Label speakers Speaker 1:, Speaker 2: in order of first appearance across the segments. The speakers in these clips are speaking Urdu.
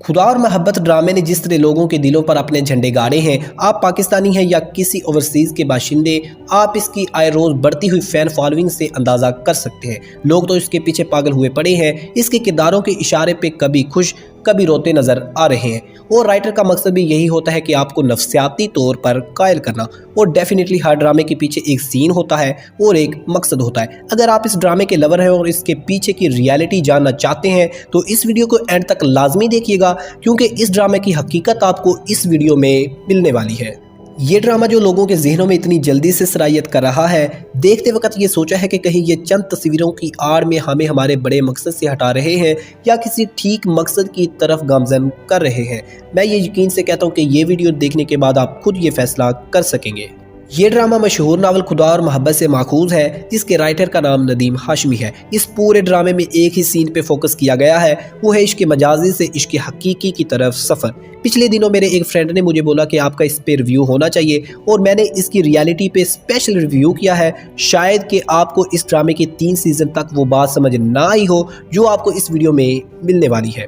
Speaker 1: خدا اور محبت ڈرامے نے جس طرح لوگوں کے دلوں پر اپنے جھنڈے گاڑے ہیں، آپ پاکستانی ہیں یا کسی اوورسیز کے باشندے، آپ اس کی آئے روز بڑھتی ہوئی فین فالوئنگ سے اندازہ کر سکتے ہیں۔ لوگ تو اس کے پیچھے پاگل ہوئے پڑے ہیں، اس کے کرداروں کے اشارے پہ کبھی خوش کبھی روتے نظر آ رہے ہیں، اور رائٹر کا مقصد بھی یہی ہوتا ہے کہ آپ کو نفسیاتی طور پر قائل کرنا۔ اور ڈیفینیٹلی ہر ڈرامے کے پیچھے ایک سین ہوتا ہے اور ایک مقصد ہوتا ہے۔ اگر آپ اس ڈرامے کے لور ہیں اور اس کے پیچھے کی ریالٹی جاننا چاہتے ہیں تو اس ویڈیو کو اینڈ تک لازمی دیکھیے گا، کیونکہ اس ڈرامے کی حقیقت آپ کو اس ویڈیو میں ملنے والی ہے۔ یہ ڈرامہ جو لوگوں کے ذہنوں میں اتنی جلدی سے سرایت کر رہا ہے، دیکھتے وقت یہ سوچا ہے کہ کہیں یہ چند تصویروں کی آڑ میں ہمیں ہمارے بڑے مقصد سے ہٹا رہے ہیں یا کسی ٹھیک مقصد کی طرف گامزن کر رہے ہیں۔ میں یہ یقین سے کہتا ہوں کہ یہ ویڈیو دیکھنے کے بعد آپ خود یہ فیصلہ کر سکیں گے۔ یہ ڈرامہ مشہور ناول خدا اور محبت سے ماخوذ ہے، جس کے رائٹر کا نام ندیم ہاشمی ہے۔ اس پورے ڈرامے میں ایک ہی سین پہ فوکس کیا گیا ہے، وہ ہے عشق مجازی سے عشق حقیقی کی طرف سفر۔ پچھلے دنوں میرے ایک فرینڈ نے مجھے بولا کہ آپ کا اس پہ ریویو ہونا چاہیے، اور میں نے اس کی ریالٹی پہ اسپیشل ریویو کیا ہے۔ شاید کہ آپ کو اس ڈرامے کے 3 سیزن تک وہ بات سمجھ نہ آئی ہو جو آپ کو اس ویڈیو میں ملنے والی ہے۔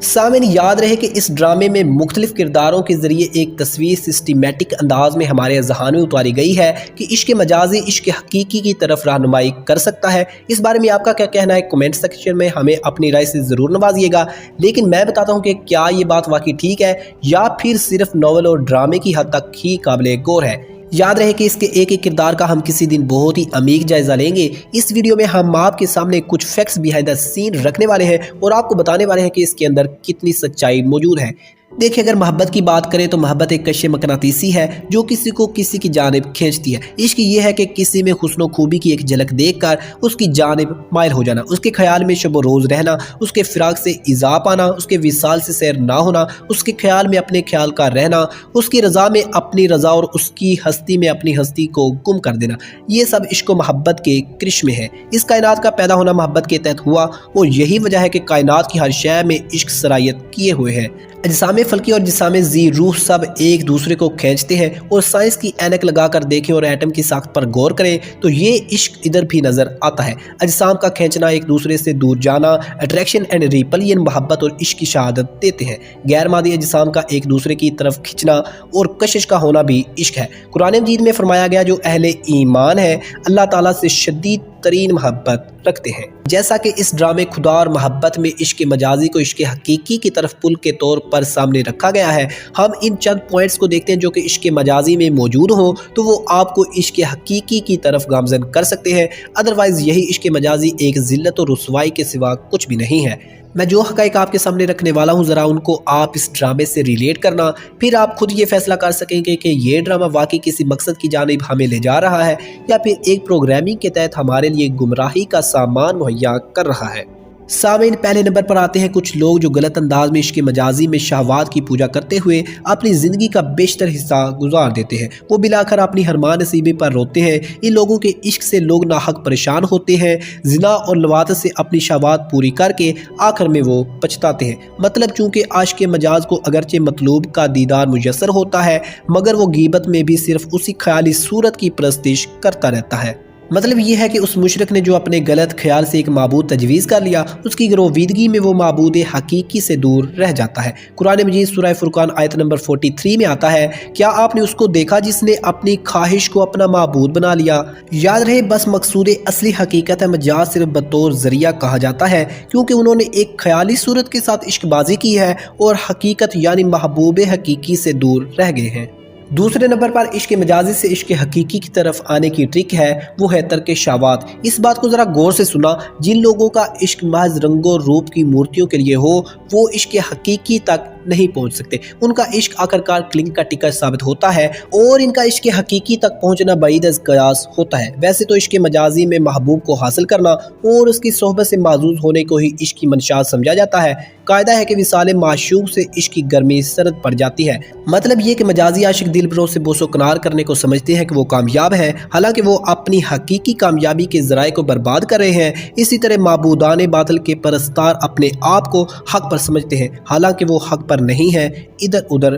Speaker 1: سامعین، یاد رہے کہ اس ڈرامے میں مختلف کرداروں کے ذریعے ایک تصویر سسٹمیٹک انداز میں ہمارے ذہان میں اتاری گئی ہے کہ عشق مجازی عشق حقیقی کی طرف رہنمائی کر سکتا ہے۔ اس بارے میں آپ کا کیا کہنا ہے؟ کمنٹ سیکشن میں ہمیں اپنی رائے سے ضرور نوازیے گا، لیکن میں بتاتا ہوں کہ کیا یہ بات واقعی ٹھیک ہے یا پھر صرف ناول اور ڈرامے کی حد تک ہی قابل غور ہے۔ یاد رہے کہ اس کے ایک ایک کردار کا ہم کسی دن بہت ہی عمیق جائزہ لیں گے۔ اس ویڈیو میں ہم آپ کے سامنے کچھ فیکٹس بیہائنڈ دا سین رکھنے والے ہیں اور آپ کو بتانے والے ہیں کہ اس کے اندر کتنی سچائی موجود ہے۔ دیکھیں، اگر محبت کی بات کریں تو محبت ایک کشش مقناطیسی ہے جو کسی کو کسی کی جانب کھینچتی ہے۔ عشق یہ ہے کہ کسی میں حسن و خوبی کی ایک جھلک دیکھ کر اس کی جانب مائل ہو جانا، اس کے خیال میں شب و روز رہنا، اس کے فراق سے ایذا پانا، اس کے وصال سے سیر نہ ہونا، اس کے خیال میں اپنے خیال کا رہنا، اس کی رضا میں اپنی رضا اور اس کی ہستی میں اپنی ہستی کو گم کر دینا۔ یہ سب عشق و محبت کے کرشمے ہیں۔ اس کائنات کا پیدا ہونا محبت کے تحت ہوا، اور یہی وجہ ہے کہ کائنات کی ہر شے میں عشق سرایت کیے ہوئے ہے۔ اجسام فلکی اور جسام ذی روح سب ایک دوسرے کو کھینچتے ہیں، اور سائنس کی اینک لگا کر دیکھیں اور ایٹم کی ساخت پر غور کریں تو یہ عشق ادھر بھی نظر آتا ہے۔ اجسام کا کھینچنا، ایک دوسرے سے دور جانا، اٹریکشن اینڈ ریپلین محبت اور عشق کی شہادت دیتے ہیں۔ غیر مادی اجسام کا ایک دوسرے کی طرف کھنچنا اور کشش کا ہونا بھی عشق ہے۔ قرآن مجید میں فرمایا گیا جو اہل ایمان ہے اللہ تعالیٰ سے شدید ترین محبت رکھتے ہیں۔ جیسا کہ اس ڈرامے خدا اور محبت میں عشق مجازی کو عشق حقیقی کی طرف پل کے طور پر سامنے رکھا گیا ہے، ہم ان چند پوائنٹس کو دیکھتے ہیں جو کہ عشق مجازی میں موجود ہوں تو وہ آپ کو عشق حقیقی کی طرف گامزن کر سکتے ہیں۔ ادروائز یہی عشق مجازی ایک ذلت اور رسوائی کے سوا کچھ بھی نہیں ہے۔ میں جو حقائق آپ کے سامنے رکھنے والا ہوں، ذرا ان کو آپ اس ڈرامے سے ریلیٹ کرنا، پھر آپ خود یہ فیصلہ کر سکیں گے کہ یہ ڈرامہ واقعی کسی مقصد کی جانب ہمیں لے جا رہا ہے یا پھر ایک پروگرامنگ کے تحت ہمارے لیے گمراہی کا سامان مہیا کر رہا ہے۔ سامعین، پہلے نمبر پر آتے ہیں کچھ لوگ جو غلط انداز میں عشق مجازی میں شہوات کی پوجا کرتے ہوئے اپنی زندگی کا بیشتر حصہ گزار دیتے ہیں۔ وہ بلاخر اپنی ہرمان نصیبی پر روتے ہیں۔ ان لوگوں کے عشق سے لوگ ناحق پریشان ہوتے ہیں، زنا اور لواطت سے اپنی شہوات پوری کر کے آخر میں وہ پچھتاتے ہیں۔ مطلب چونکہ عاشق مجاز کو اگرچہ مطلوب کا دیدار میسر ہوتا ہے، مگر وہ غیبت میں بھی صرف اسی خیالی صورت کی پرستش کرتا رہتا ہے۔ مطلب یہ ہے کہ اس مشرک نے جو اپنے غلط خیال سے ایک معبود تجویز کر لیا، اس کی گرویدگی میں وہ معبود حقیقی سے دور رہ جاتا ہے۔ قرآن مجید سورہ فرقان آیت نمبر 43 میں آتا ہے، کیا آپ نے اس کو دیکھا جس نے اپنی خواہش کو اپنا معبود بنا لیا؟ یاد رہے، بس مقصود اصلی حقیقت ہے مجاز صرف بطور ذریعہ کہا جاتا ہے، کیونکہ انہوں نے ایک خیالی صورت کے ساتھ عشق بازی کی ہے اور حقیقت یعنی محبوب حقیقی سے دور رہ گئے ہیں۔ دوسرے نمبر پر عشق مجازی سے عشق حقیقی کی طرف آنے کی ٹرک ہے، وہ ہے ترک شہوات۔ اس بات کو ذرا غور سے سنا، جن لوگوں کا عشق محض رنگ و روپ کی مورتیوں کے لیے ہو وہ عشق حقیقی تک نہیں پہنچ سکتے۔ ان کا عشق آخرکار کلنگ کا ٹکٹ ثابت ہوتا ہے اور ان کا عشق حقیقی تک پہنچنا بعید از قیاس ہوتا ہے۔ ویسے تو عشق مجازی میں محبوب کو حاصل کرنا اور اس کی صحبت سے معزوز ہونے کو ہی عشق کی منشاء سمجھا جاتا ہے۔ قاعدہ ہے کہ وصال معشوق سے عشق کی گرمی سرد پڑ جاتی ہے۔ مطلب یہ کہ مجازی عاشق دل برو سے بوس و کنار کرنے کو سمجھتے ہیں کہ وہ کامیاب ہے، حالانکہ وہ اپنی حقیقی کامیابی کے ذرائع کو برباد کر رہے ہیں۔ اسی طرح معبودان باطل کے پرستار اپنے آپ کو حق پر سمجھتے ہیں، حالانکہ وہ حق پر نہیں ہے، ادھر ادھر